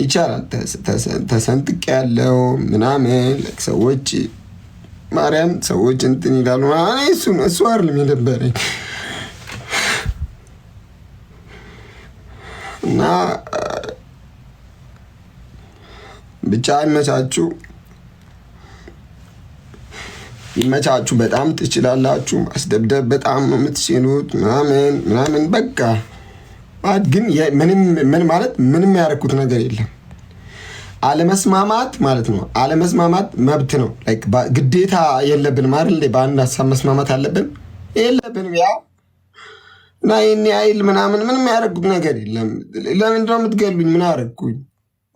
ይቻላል። ተሰንጥቅ ያለው ምናምን ሰዎች ማርያም ሰዎች እንትን ይላሉ። እሱ አይደለም የነበረኝ እና ብቻ ይመቻችሁ። በጣም ትችላላችሁ። ማስደብደብ በጣም ነው የምትችሉት ምናምን በቃ ግን ምን ማለት ምንም ያደረኩት ነገር የለም። አለመስማማት ማለት ነው። አለመስማማት መብት ነው። ግዴታ የለብን ማለት በአንድ ሀሳብ መስማማት አለብን የለብንም። ያው እና ይህን ያህል ምንም ያደረኩት ነገር የለም። ለምንድነው የምትገሉኝ? ምን አደረግኩኝ?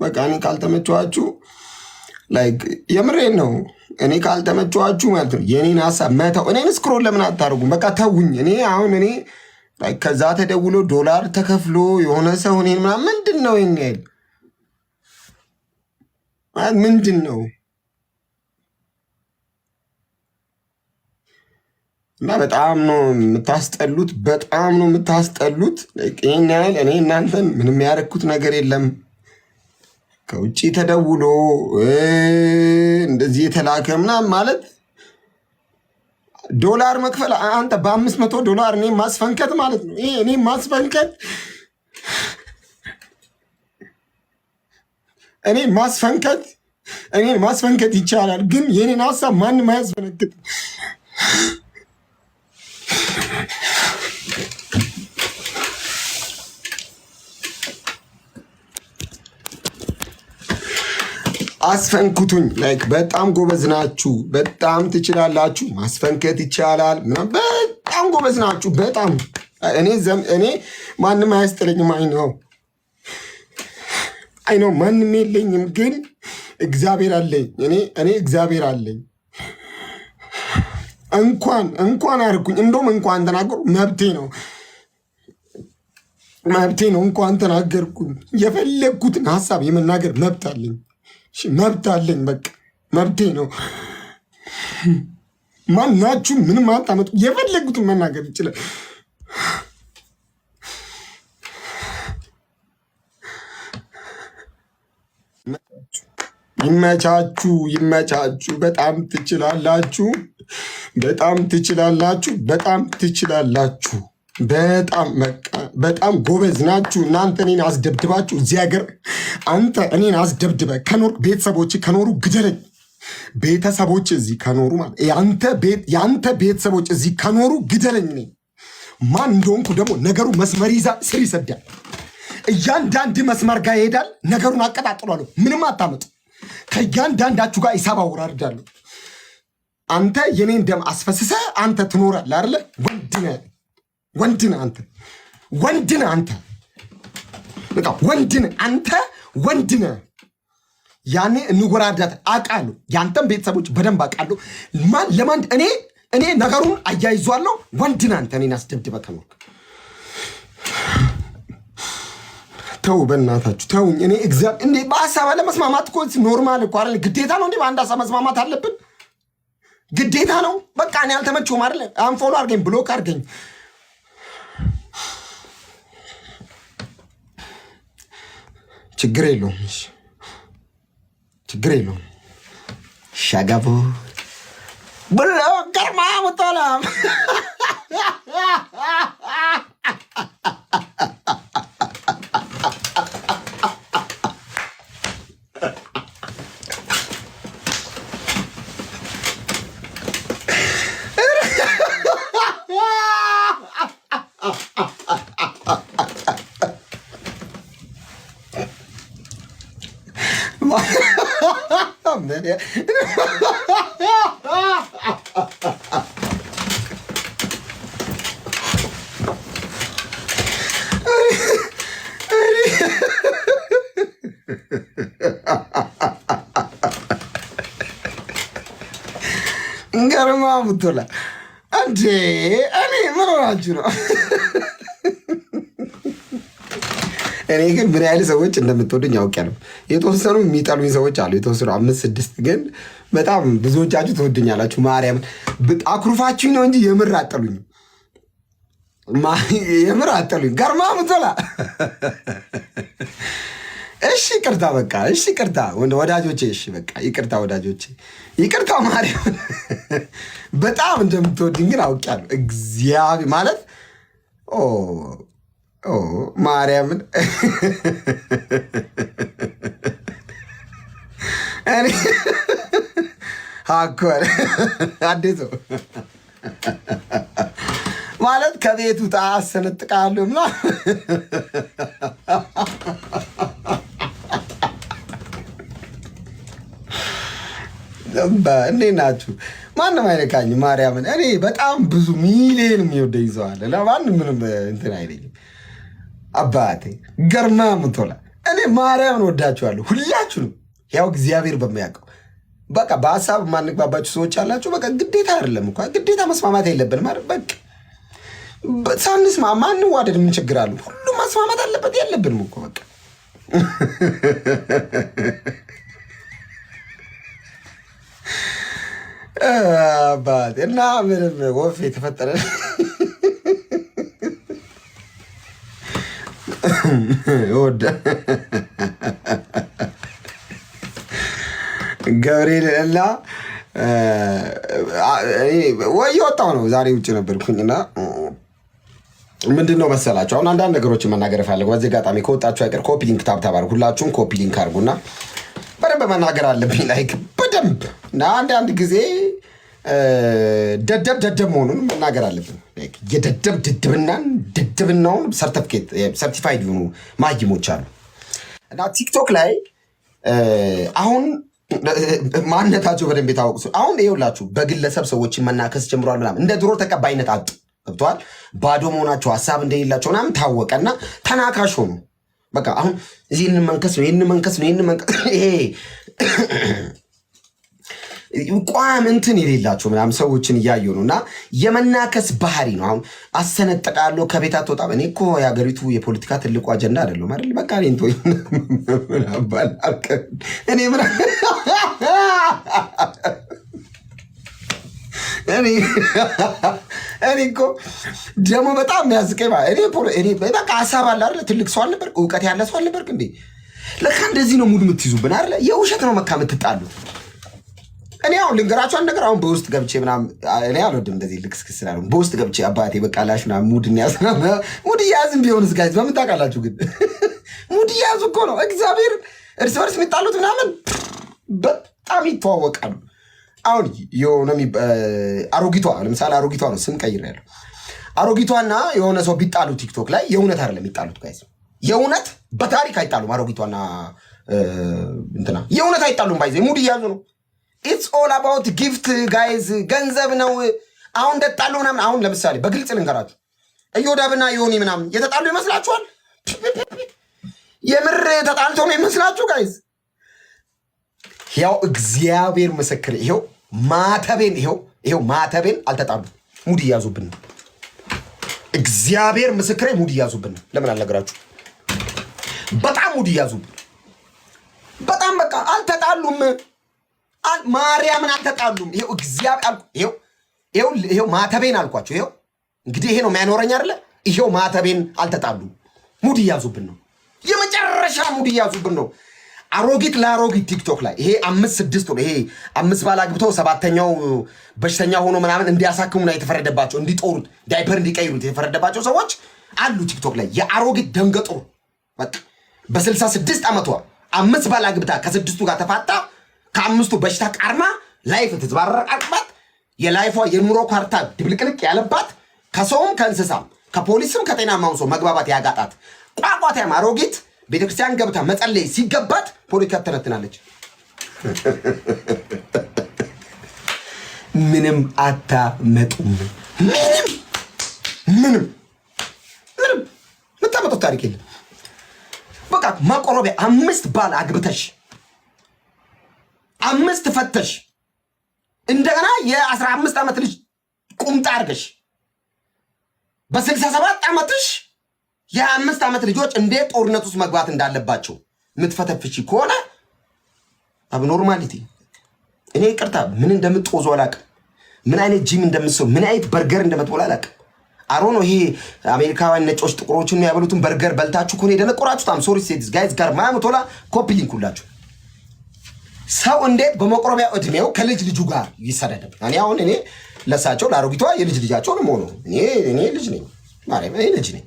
በቃ እኔ ካልተመቸኋችሁ የምሬን ነው። እኔ ካልተመቸኋችሁ ማለት ነው የኔን ሀሳብ መተው። እኔን ስክሮል ለምን አታደርጉም? በቃ ተውኝ። እኔ ከዛ ተደውሎ $1 ተከፍሎ የሆነ ሰው እኔን ምናምን ምንድን ነው ይሄን ያህል ምንድን ነው? እና በጣም ነው የምታስጠሉት። በጣም ነው የምታስጠሉት። ይሄን ያህል እኔ እናንተን ምንም ያደረኩት ነገር የለም። ከውጭ ተደውሎ እንደዚህ የተላከ ምናምን ማለት $1 መክፈል አንተ $500 እኔ ማስፈንከት ማለት ነው። ይሄ እኔ ማስፈንከት ይቻላል፣ ግን የኔን ሀሳብ ማንም አያስፈነክት። አስፈንኩቱኝ። በጣም ጎበዝ ናችሁ። በጣም ትችላላችሁ። ማስፈንከት ይቻላል። በጣም ጎበዝ ናችሁ። በጣም እኔ ማንም አያስጥለኝም። አይነው ማንም የለኝም፣ ግን እግዚአብሔር አለኝ። እኔ እግዚአብሔር አለኝ። እንኳን አርኩኝ። እንደውም እንኳን ተናገሩ መብቴ ነው። እንኳን ተናገርኩኝ። የፈለግኩትን ሀሳብ የመናገር መብት አለኝ። በቃ መብቴ ነው። ማናችሁ ምንም አታመጡ። የፈለጉትን መናገር ይችላል። ይመቻችሁ። በጣም ትችላላችሁ። በጣም ጎበዝ ናችሁ። እናንተ እኔን አስደብድባችሁ እዚህ ሀገር አንተ እኔን አስደብድበ ከኖር ቤተሰቦች ከኖሩ ግደለኝ። ቤተሰቦች እዚህ ከኖሩ ማለት የአንተ ቤተሰቦች እዚህ ከኖሩ ግደለኝ። እኔ ማን እንደሆንኩ ደግሞ ነገሩ መስመር ይዛ ስር ይሰዳል። እያንዳንድ መስመር ጋር ይሄዳል። ነገሩን አቀጣጥሏለሁ። ምንም አታመጡ። ከእያንዳንዳችሁ ጋር ሂሳብ አወራርዳለሁ። አንተ የኔን ደም አስፈስሰ አንተ ትኖራለህ አይደለ? ወንድነህ አንተ ወንድነህ። ያኔ እንወራዳት አውቃለሁ። ያንተም ቤተሰቦች በደንብ አውቃለሁ። ለማን እኔ ነገሩን አያይዟለሁ። ወንድነህ አንተ እኔን አስደብድበህ ከኖርክ ተው፣ በእናታችሁ ተውኝ። እኔ እግዚአብሔር እንዴ በሀሳብ ለመስማማት እኮ ኖርማል እኮ አይደል? ግዴታ ነው እንዴ በአንድ ሀሳብ መስማማት አለብን? ግዴታ ነው። በቃ እኔ አልተመቸውም አይደል? አንፎሎ አድርገኝ፣ ብሎክ አድርገኝ። ችግር የለውም። ሸገቡ ብሎ ገርማ ሙቶላም ገርማ ሙቶላ እንዴ! እኔ ምን ሆናችሁ ነው? እኔ ግን ምን ያህል ሰዎች እንደምትወዱኝ ያውቃለሁ። የተወሰኑ የሚጠሉኝ ሰዎች አሉ፣ የተወሰኑ 5-6፣ ግን በጣም ብዙዎቻችሁ ትወዱኛላችሁ። ማርያምን አኩርፋችሁኝ ነው እንጂ የምር አጠሉኝ። ገርማ ሙቶላ እሺ ይቅርታ፣ በቃ እሺ ይቅርታ ወዳጆቼ፣ እሺ በቃ ይቅርታ ወዳጆቼ፣ ይቅርታ ማርያም። በጣም እንደምትወድኝ ግን አውቄያለሁ። እግዚአብሔር ማለት ማርያምን እኔ አኮር አዴቶ ማለት ከቤቱ አሰነጥቃለሁ ምናምን እንዴት ናችሁ? ማንም አይነካኝ ማርያምን። እኔ በጣም ብዙ ሚሊዮን የሚወደኝ ሰው አለ። ለማንም ምንም እንትን አይለኝም። አባቴ ገርማ ምቶላ እኔ ማርያምን ወዳችኋለሁ ሁላችሁንም። ያው እግዚአብሔር በሚያውቀው በቃ በሀሳብ የማንግባባችሁ ሰዎች አላችሁ። በቃ ግዴታ አይደለም እኮ ግዴታ መስማማት የለብን ማለት በቃ ሳንስማ ማንዋደድ ምን ችግር አለ? ሁሉም መስማማት አለበት የለብንም እኮ በቃ አባቴ እና ምንም ወፍ የተፈጠረ ወደ ገብርኤል እና ወይ የወጣው ነው። ዛሬ ውጭ ነበርኩኝና ምንድን ነው መሰላችሁ፣ አሁን አንዳንድ ነገሮችን መናገር እፈልጋለሁ። በዚህ አጋጣሚ ከወጣችሁ አይቀር ኮፒ ሊንክ ታብታብ አድርጉ። ሁላችሁም ኮፒ ሊንክ አድርጉና በደንብ መናገር አለብኝ። ላይክ በደንብ እና አንዳንድ ጊዜ ደደብ መሆኑን መናገር አለብን። የደደብ ድድብናውን ሰርቲፋይድ የሆኑ ማይሞች አሉ እና ቲክቶክ ላይ አሁን ማንነታቸው በደንብ የታወቁ አሁን ይኸውላችሁ በግለሰብ ሰዎችን መናከስ ጀምሯል። ምናምን እንደ ድሮ ተቀባይነት አጡ። ገብተዋል። ባዶ መሆናቸው ሀሳብ እንደሌላቸው ምናምን ታወቀና ተናካሽ ሆኑ። በቃ አሁን ይህንን መንከስ ነው ይህንን መንከስ ነው ይህንን መንከስ ይሄ ቋም እንትን የሌላቸው ምናምን ሰዎችን እያየሁ ነው። እና የመናከስ ባህሪ ነው። አሁን አሰነጠቃለሁ ከቤት አትወጣም። እኔ እኮ የሀገሪቱ የፖለቲካ ትልቁ አጀንዳ አይደለም አይደል? በቃ እኔ እኮ ደግሞ በጣም የሚያስቀኝ እኔ በቃ ሀሳብ አለ አይደለ? ትልቅ ሰው አልነበርክ? እውቀት ያለ ሰው አልነበርክ እንዴ? ለካ እንደዚህ ነው ሙድ የምትይዙብን አይደለ? የውሸት ነው መካ የምትጣሉት። እኔ አሁን ልንገራችሁ አንድ ነገር። አሁን በውስጥ ገብቼ ምናምን እኔ አልወድም እንደዚህ ልክስክስ ስላሉ በውስጥ ገብቼ አባቴ በቃላሽ ምናምን ሙድ ሙድ እያያዝም ቢሆንስ ጋይዝ በምን ታውቃላችሁ? ግን ሙድ እያያዙ እኮ ነው እግዚአብሔር እርስ በርስ የሚጣሉት ምናምን በጣም ይተዋወቃሉ። አሁን የሆነ አሮጊቷ ለምሳሌ አሮጊቷ ነው ስም ቀይሬያለሁ። አሮጊቷና የሆነ ሰው ቢጣሉ ቲክቶክ ላይ የእውነት አይደለም የሚጣሉት ጋይዝ። የእውነት በታሪክ አይጣሉም። አሮጊቷና እንትና የእውነት አይጣሉም። ባይዘ ሙድ እያያዙ ነው። ኢትስ ኦል አባውት ጊፍት ጋይዝ፣ ገንዘብ ነው። አሁን እንደጣሉ ምናምን አሁን ለምሳሌ በግልጽ ልንገራችሁ እዮዳብና ዮኒ ምናምን የተጣሉ ይመስላችኋል? የምር ተጣልቶ ነው ይመስላችሁ ጋይዝ? ያው እግዚአብሔር ምስክር ይሄው ማተቤን አልተጣሉ ሙድ እያዙብን ነው። እግዚአብሔር ምስክሬ ሙድ እያዙብን ነው። ለምን አልነግራችሁ? በጣም ሙድ እያዙብን በጣም በቃ አልተጣሉም። ማርያምን አልተጣሉም። ይሄው እግዚአብሔር ይሄው ማተቤን አልኳቸው። ይሄው እንግዲህ ይሄ ነው የሚያኖረኝ አይደለ? ይሄው ማተቤን አልተጣሉም። ሙድ እያዙብን ነው። የመጨረሻ ሙድ እያዙብን ነው። አሮጊት ለአሮጊት ቲክቶክ ላይ ይሄ 5-6 ነው። ይሄ 5 ባል አግብተው 7ኛው በሽተኛ ሆኖ ምናምን እንዲያሳክሙና የተፈረደባቸው እንዲጦሩት ዳይፐር እንዲቀይሩት የተፈረደባቸው ሰዎች አሉ ቲክቶክ ላይ። የአሮጊት ደንገጡር በቃ በ66 ዓመቷ 5 ባል አግብታ ከ6ቱ ጋር ተፋታ ከ5ቱ በሽታ ቃርማ ላይፍ ትዝባረቃቅባት የላይፏ የኑሮ ካርታ ድብልቅልቅ ያለባት ከሰውም ከእንስሳም ከፖሊስም ከጤናማው ሰው መግባባት ያጋጣት ቋቋታም አሮጊት ቤተክርስቲያን ገብታ መጸለይ ሲገባት ፖለቲካ ትተነትናለች። ምንም አታመጡም። ምንም ምታመጡት ታሪክ የለም። በቃ ማቆረቢያ 5 ባል አግብተሽ 5 ፈተሽ እንደገና የ15 ዓመት ልጅ ቁምጣ አድርገሽ በ67 ዓመትሽ የ5 ዓመት ልጆች እንዴት ጦርነት ውስጥ መግባት እንዳለባቸው የምትፈተፍቺ ከሆነ አብኖርማሊቲ። እኔ ይቅርታ ምን እንደምትጦዙ አላውቅም። ምን አይነት ጂም እንደምትሰው ምን አይነት በርገር እንደምትበላ አላውቅም። አሮን ይሄ አሜሪካውያን ነጮች ጥቁሮችን የሚያበሉትን በርገር በልታችሁ ኮኔ ደነቆራችሁት። አም ሶሪ ሴድስ ጋይስ ጋር ማሙቶላ ኮፒ ሊንክ ሁላችሁ ሰው እንዴት በመቆረቢያ እድሜው ከልጅ ልጁ ጋር ይሰዳደብ? እኔ ለሳቸው ላሮጊቷ የልጅ ልጃቸው ነው ሆኖ እኔ ልጅ ነኝ ማርያም እኔ ልጅ ነኝ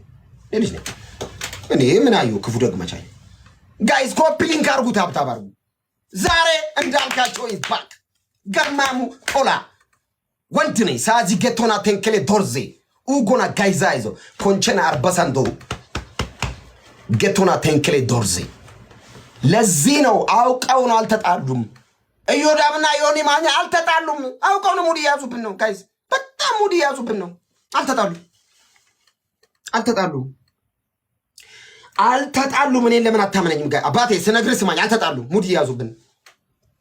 እኔ ምን አዩ ክፉ ደግመቻይ ጋይስ ኮፒ ሊንክ አርጉት ሀብታም አርጉ። ዛሬ እንዳልካቸው ይባክ ገርማሙ ቶላ ወንድ ነኝ ሳዚ ጌቶና ተንከሌ ዶርዜ ኡጎና ጋይዛ ይዞ ኮንቸና አርበሳንዶ ጌቶና ተንከሌ ዶርዜ ለዚህ ነው አውቀው ነው አልተጣሉም። እዮዳምና ዮኒ ማኛ አልተጣሉም። አውቀው ነው ሙዲ ያዙብን ነው ጋይስ በጣም ሙዲ ያዙብን ነው። አልተጣሉም። እኔን ለምን አታመነኝም? ጋር አባቴ ስነግርህ ስማኝ። አልተጣሉም። ሙዲ ያዙብን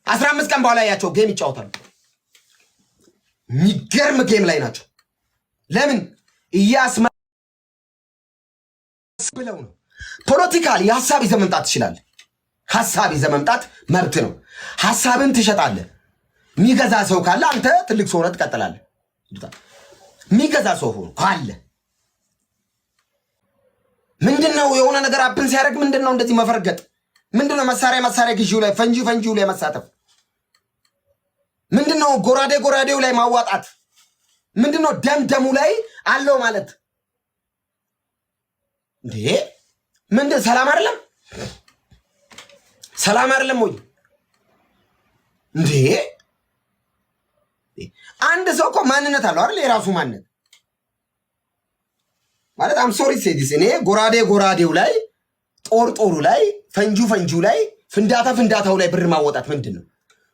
15 ቀን በኋላ ያቸው ጌም ይጫወታሉ። የሚገርም ጌም ላይ ናቸው። ለምን እያስማ ብለው ነው። ፖለቲካሊ ሐሳብ ይዘህ መምጣት ትችላለህ። ሐሳብ ይዘህ መምጣት መብት ነው። ሐሳብን ትሸጣለህ። የሚገዛ ሰው ካለ አንተ ትልቅ ሰው ሆነህ ትቀጥላለህ። የሚገዛ ሰው ሆኖ ካለ ምንድነው የሆነ ነገር አፕን ሲያደርግ ምንድነው እንደዚህ መፈርገጥ? ምንድነው መሳሪያ ግዢው ላይ ፈንጂው ላይ መሳተፍ? ምንድነው ጎራዴው ላይ ማዋጣት? ምንድነው ደምደሙ ላይ አለው ማለት እንዴ? ምንድን ሰላም አይደለም ወይ እንዴ? አንድ ሰው እኮ ማንነት አለው አይደል? የራሱ ማንነት ማለት አም ሶሪ ሴዲስ እኔ ጎራዴው ላይ ጦሩ ላይ ፈንጂው ላይ ፍንዳታው ላይ ብር ማወጣት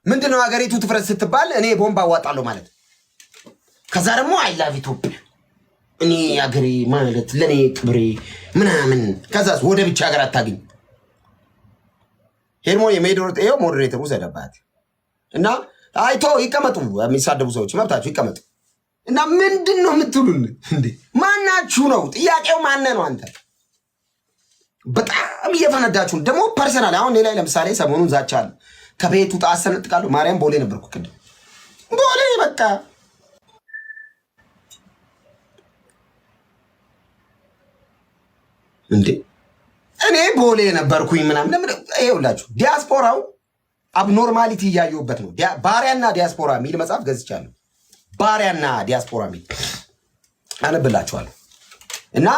ምንድነው? ሀገሪቱ ትፍረስ ስትባል እኔ ቦምብ አዋጣለሁ ማለት ከዛ ደግሞ አይ ላቭ ኢትዮጵያ እኔ ሀገሬ ማለት ለኔ ክብሬ ምናምን ከዛስ ወደ ብቻ ሀገር አታገኝ ሄርሞ ሞዴሬተሩ ዘደባት እና አይቶ ይቀመጡ። የሚሳደቡ ሰዎች መብታቸው ይቀመጡ። እና ምንድነው የምትሉን እንዴ? ማናችሁ ነው ጥያቄው? ማነ ነው? አንተ በጣም እየፈነዳችሁ ደግሞ ፐርሰናል። አሁን እኔ ላይ ለምሳሌ ሰሞኑን ዛቻለሁ። ከቤቱ ታሰነጥቃለሁ። ማርያም ቦሌ ነበርኩ ቅድም ቦሌ በቃ እንዴ እኔ ቦሌ ነበርኩኝ ምናምን ይኸውላችሁ ዲያስፖራው አብኖርማሊቲ እያየሁበት ነው። ባሪያና ዲያስፖራ የሚል መጽሐፍ ገዝቻለሁ። ባሪያና ዲያስፖራ የሚል አነብላችኋለሁ። እና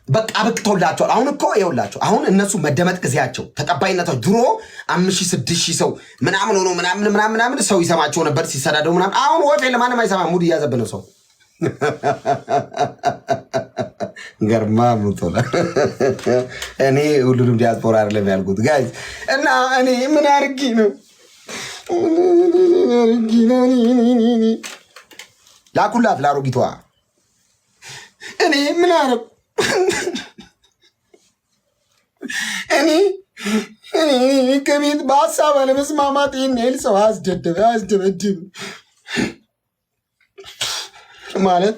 በቃ በቅቶላችኋል። አሁን እኮ ይኸውላችሁ አሁን እነሱ መደመጥ ጊዜያቸው ተቀባይነታቸው ድሮ 5,000-6,000 ሰው ምናምን ሆኖ ምናምን ሰው ይሰማቸው ነበር ሲሰዳደው ምናምን። አሁን ወፍ ለማንም አይሰማ ሙድ እያዘብነው ሰው ገርማ ሙቶላ እኔ ሁሉንም ዲያስፖራ አይደለም ያልኩት ጋይስ። እና እኔ ምን አርጊ ነው ላኩላት ላሮጊቷ እኔ ምን አረብ እኔ ከቤት በሀሳብ አለመስማማት ይህን ሰው አስደበድብ ማለት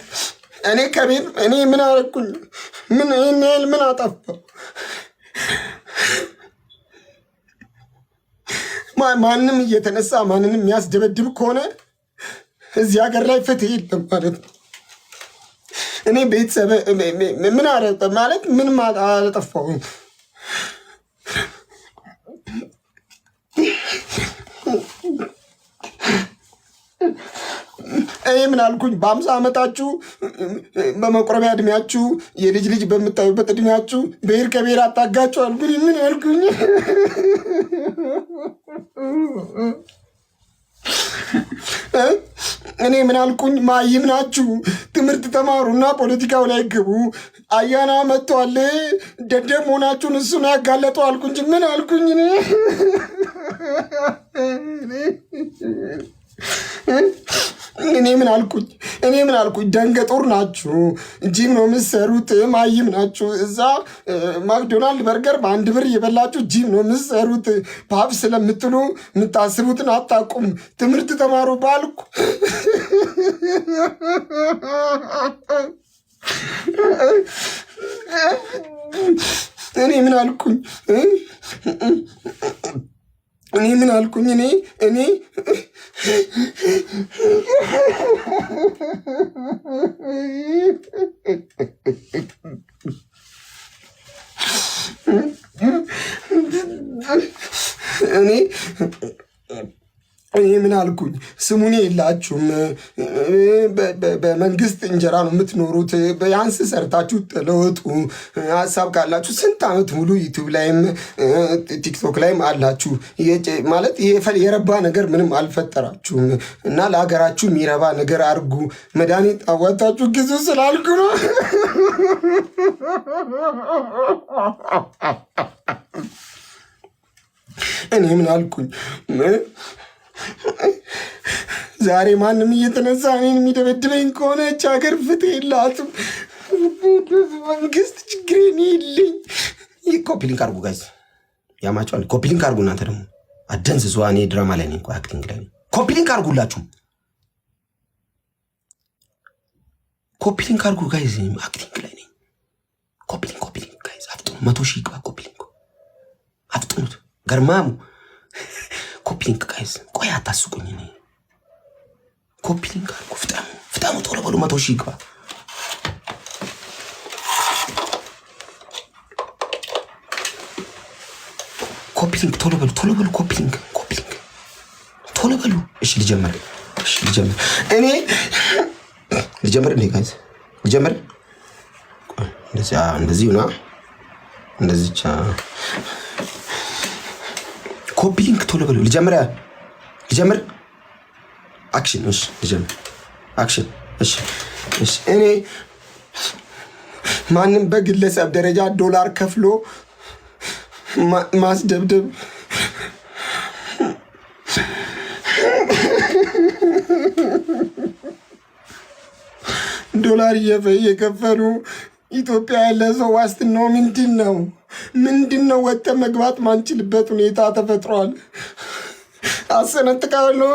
እኔ ከቤት እኔ ምን አረኩኝ? ምን አጠፋው? ማንም እየተነሳ ማንንም የሚያስደበድብ ከሆነ እዚህ ሀገር ላይ ፍትህ የለም ማለት ነው። እኔ ቤተሰብ ምን አረጠ ማለት ምንም አላጠፋሁም። እኔ ምን አልኩኝ? በ50 ዓመታችሁ በመቁረቢያ እድሜያችሁ የልጅ በምታዩበት እድሜያችሁ ብሔር ከብሔር አታጋችሁ አልኩኝ። ምን አልኩኝ? እኔ ምን አልኩኝ? ማይም ናችሁ ትምህርት ተማሩና ፖለቲካው ላይ ግቡ። አያና መጥቷል ደደብ መሆናችሁን እሱን ያጋለጠው አልኩኝ። ምን አልኩኝ? እኔ ምን አልኩኝ? ደንገጡር ናችሁ፣ ጂም ነው የምትሰሩት። ማይም ናችሁ። እዛ ማክዶናልድ በርገር በ1 ብር እየበላችሁ ጂም ነው የምትሰሩት። ፓብ ስለምትሉ የምታስቡትን አታውቁም። ትምህርት ተማሩ ባልኩ እኔ ምን አልኩኝ? እኔ ምን አልኩኝ? ስሙኔ የላችሁም። በመንግስት እንጀራ ነው የምትኖሩት። ቢያንስ ሰርታችሁ ተለወጡ። ሀሳብ ካላችሁ ስንት ዓመት ሙሉ ዩቱብ ላይም ቲክቶክ ላይም አላችሁ። ማለት የረባ ነገር ምንም አልፈጠራችሁም እና ለሀገራችሁ የሚረባ ነገር አድርጉ። መድኃኒት አዋጣችሁ ግዙ ስላልኩ ነው። እኔ ምን አልኩኝ? ዛሬ ማንም እየተነሳ እኔን የሚደበድበኝ ከሆነ እች ሀገር ፍትህ የላትም። መንግስት ችግሬን የለኝ። ኮፒሊንክ አርጉ ጋይዝ፣ ያማቸዋል። ኮፒሊንክ አርጉ። እናንተ ደግሞ አደንዝዟ። እኔ ድራማ ላይ ነኝ፣ አክቲንግ ላይ ነኝ። ኮፒሊንክ አርጉላችሁ። ኮፒሊንክ አርጉ ጋይዝ፣ አክቲንግ ላይ ነኝ። ኮፒሊንክ ጋይዝ፣ አፍጥኑ። 100 ሺህ ይግባ። ኮፒሊንክ አፍጥኑት። ገርማሙ ኮፒሊንክ ጋይዝ፣ ቆይ አታስቁኝ። እኔ ኮፒሊንክ አርጉ። ፍጣኑ ቶሎ በሉ። 100 ሺህ ይግባ። ኮፒሊንክ ቶሎ በሉ። ኮፒሊንክ ቶሎ በሉ። እሺ ልጀምር። እኔ ልጀምር። እንዴ ጋይዝ ልጀምር። እንደዚህ ሆና እንደዚህ ኮፒሊንክ ቶሎ በሉ። ልጀምር። አክሽን። እሺ ልጀምር። አክሽን። እሺ እኔ ማንም በግለሰብ ደረጃ ዶላር ከፍሎ ማስደብደብ ዶላር እየከፈሉ ኢትዮጵያ ያለ ሰው ዋስትናው ምንድን ነው? ወጥተን መግባት ማንችልበት ሁኔታ ተፈጥሯል። አሰነጥቃለሁ።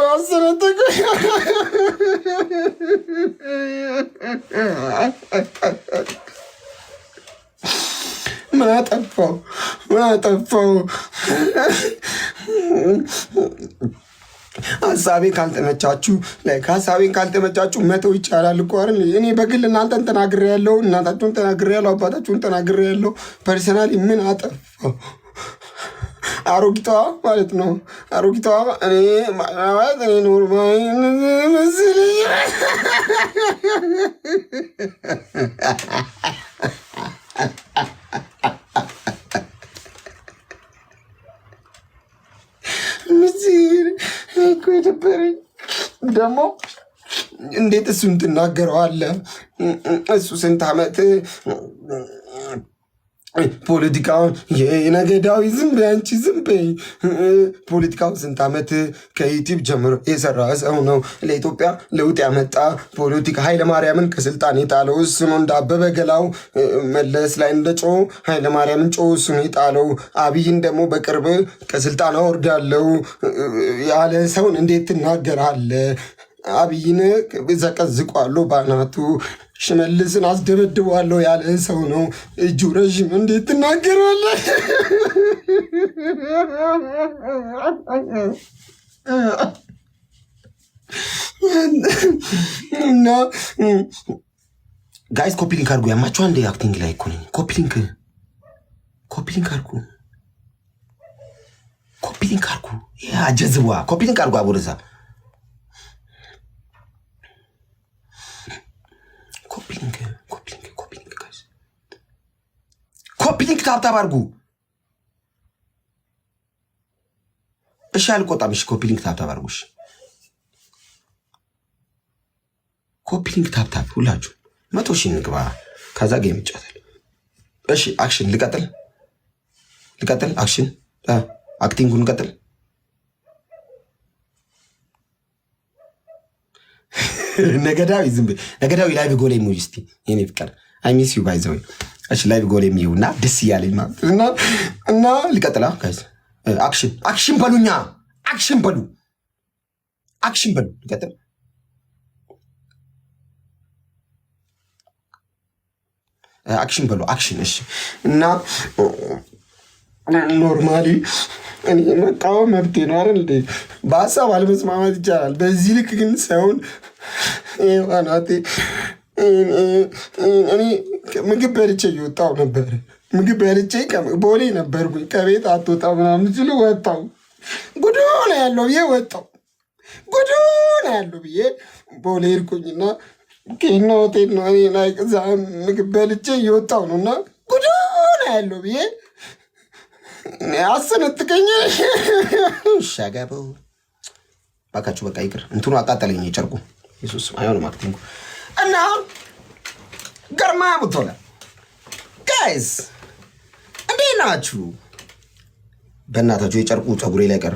ምን አጠፋው? ሀሳቤን ካልተመቻችሁ መተው ይቻላል እኮ አይደል? እኔ በግል እናንተን ተናግሬያለሁ፣ እናታችሁን ተናግሬያለሁ፣ አባታችሁን ተናግሬያለሁ። ፐርሰናሊ ምን አጠፋው? አሮጊቷ ማለት ነው። እኔ ኖርማል መስለኝ የደበረኝ ደግሞ እንዴት እሱን ትናገረዋለህ? እሱ ስንት ዓመት ፖለቲካውን የነገዳዊ ዝም በይ አንቺ ዝም በይ። ፖለቲካውን ስንት ዓመት ከዩቲዩብ ጀምሮ የሰራ ሰው ነው። ለኢትዮጵያ ለውጥ ያመጣ ፖለቲካ ኃይለማርያምን ከስልጣን የጣለው እሱ ነው። እንደ አበበ ገላው መለስ ላይ እንደ ጮ ኃይለማርያምን ጮ እሱ ነው የጣለው። አብይን ደግሞ በቅርብ ከስልጣን አወርዳለው ያለ ሰውን እንዴት ትናገራለህ? አብይን ዘቀዝቋለሁ ባናቱ፣ ሽመልስን አስደበድቧለሁ ያለ ሰው ነው። እጁ ረዥም እንዴት ትናገራለህ? እና ጋይስ ኮፒሊንክ አድርጉ። ያማችሁ አንዴ አክቲንግ ላይ እኮ ነኝ። ኮፒሊንክ አድርጉ። አጀዝቧ ኮፒሊንክ አድርጉ። አቦረዛ ኮፒሊንክ ታብታብ አድርጉ። እሺ አልቆጣም። እሺ ኮፒሊንክ ታብታብ አድርጉ። እሺ ኮፒሊንክ ታብታብ ሁላችሁ 100 ሺህ እንግባ። ከዛ ጌም ይጫወታል። እሺ አክሽን ልቀጥል። አክሽን አክቲንጉን ቀጥል። ነገዳዊ ዝም በይ። ነገዳዊ ላይቭ ጎል የሚው እስቲ የኔ ፍቅር አይ ሚስ ዩ ባይ ዘ ወይ። እሺ ላይቭ ጎል የሚው እና ደስ እያለኝ ማለት እና ልቀጥላ ጋይስ። አክሽን በሉኛ። አክሽን በሉ። ልቀጥል። አክሽን በሉ። አክሽን። እሺ እና ኖርማሊ እኔ መቃወም መብቴ ነው አይደል እንዴ? በሀሳብ አለመስማማት ይቻላል። በዚህ ልክ ግን ሰውን ዋናቴ እኔ ምግብ በልቼ እየወጣሁ ነበር። ምግብ በልቼ ቦሌ ነበርኩኝ። ከቤት አትወጣ ምናምን ሲሉ ወጣሁ። ጉዱ ነው ያለው ብዬ ወጣሁ። ጉዱ ነው ያለው ብዬ ቦሌ ሄድኩኝና ኬና ሆቴል ነው እኔ ላይ እዛ ምግብ በልቼ እየወጣሁ ነው እና ጉዱ ነው ያለው ብዬ አሰነጥቀኝ። ሻጋበው ባካችሁ በቃ ይቅር። እንትኑ አቃጠለኝ ጨርቁ። ኢየሱስ አይሆንም ማርቲንጉ እና ገርማ ሙቶላ ጋይስ እንዴት ናችሁ? በእናታችሁ የጨርቁ ፀጉሬ ላይ ቀረ።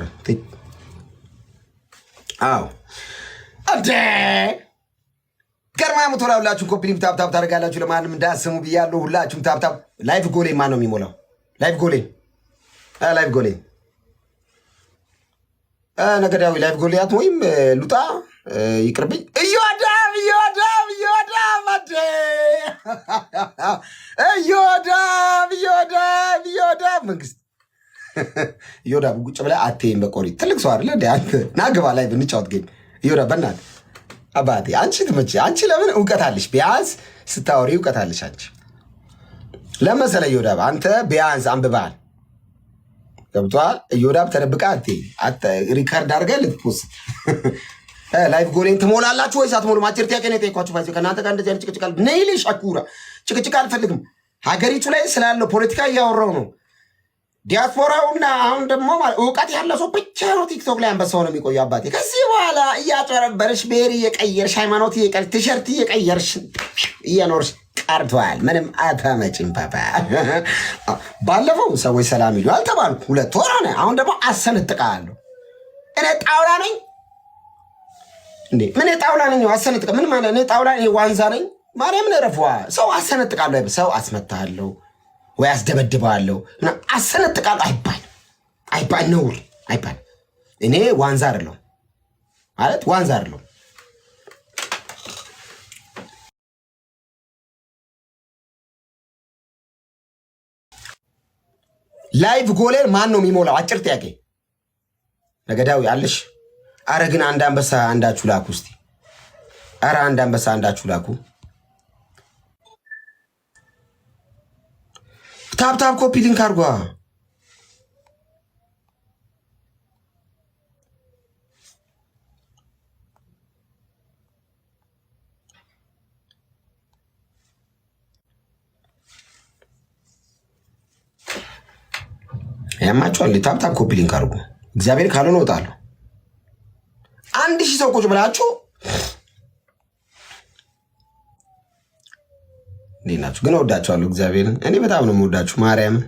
አዎ እንዴ ገርማ ሙቶላ ሁላችሁም ኮፒ ታፕ ታደርጋላችሁ። ለማንም እንዳሰሙ ብያለሁ። ሁላችሁም ታፕ ላይቭ ጎሌ ማን ነው የሚሞላው? ላይቭ ጎሌ ነገዳዊ ላይቭ ጎሌያት ወይም ሉጣ ይቅርብኝ። እዮዳብ አደ እዮዳብ መንግስት እዮዳብ ቁጭ ብለህ አትይም። በቆሪ ትልቅ ሰው አይደለ እንዴ አንተ? ናግባ ላይ ብንጫወት ጌም እዮዳብ በእናትህ አባቴ አንቺ ትመጪ። አንቺ ለምን እውቀት አለሽ? ቢያንስ ስታወሪ እውቀት አለሽ አንቺ። ለመሰለ እዮዳብ አንተ ቢያንስ አንብበሃል። ገብቶሃል? እዮዳብ ተደብቃ ሪካርድ አድርገህ ልትፖስት ላይቭ ጎሌን ትሞላላችሁ ወይስ አትሞሉም? አጭር ጥያቄ ነው የጠየኳችሁ። ባይዘ ከእናንተ ጋር እንደዚህ አይነት ጭቅጭቅ ነይልሽ አኩራ ጭቅጭቅ አልፈልግም። ሀገሪቱ ላይ ስላለው ፖለቲካ እያወራው ነው። ዲያስፖራውና አሁን ደግሞ እውቀት ያለ ሰው ብቻ ነው ቲክቶክ ላይ አንበሳው ነው የሚቆዩ። አባቴ ከዚህ በኋላ እያጨረበረሽ ብሔር እየቀየርሽ ሃይማኖት እየቀየርሽ ቲሸርት እየቀየርሽ እየኖርሽ ቀርቷል። ምንም አታመጭም ፓፓ። ባለፈው ሰዎች ሰላም ይሉ አልተባልኩ 2 ወር ሆነ። አሁን ደግሞ አሰነጥቃለሁ። እኔ ጣውላ ነኝ እንዴ? ምን ጣውላ ነኝ? አሰነጥቃ ምን ማለት? እኔ ጣውላ ነኝ? ዋንዛ ነኝ? ማርያምን ረፏ። ሰው አሰነጥቃለሁ። ሰው አስመታለሁ ወይ አስደበድባለሁ እና አሰነጥቃለሁ አይባል ነውር አይባል። እኔ ዋንዛ አይደለሁ ማለት ዋንዛ አይደለሁ። ላይቭ ጎሌን ማን ነው የሚሞላው? አጭር ጥያቄ ነገዳዊ አለሽ? አረ ግን አንድ አንበሳ አንዳችሁ ላኩ እስቲ። አረ አንድ አንበሳ አንዳችሁ ላኩ። ታፕ ኮፒ ሊንክ አድርጓ። ያማችኋል። ታፕ ኮፒ ሊንክ አድርጉ። እግዚአብሔር ካልሆነ እወጣለሁ። 1000 ሰው ቁጭ ብላችሁ እንዴት ናችሁ? ግን እወዳችኋለሁ። እግዚአብሔርን እኔ በጣም ነው የምወዳችሁ ማርያምን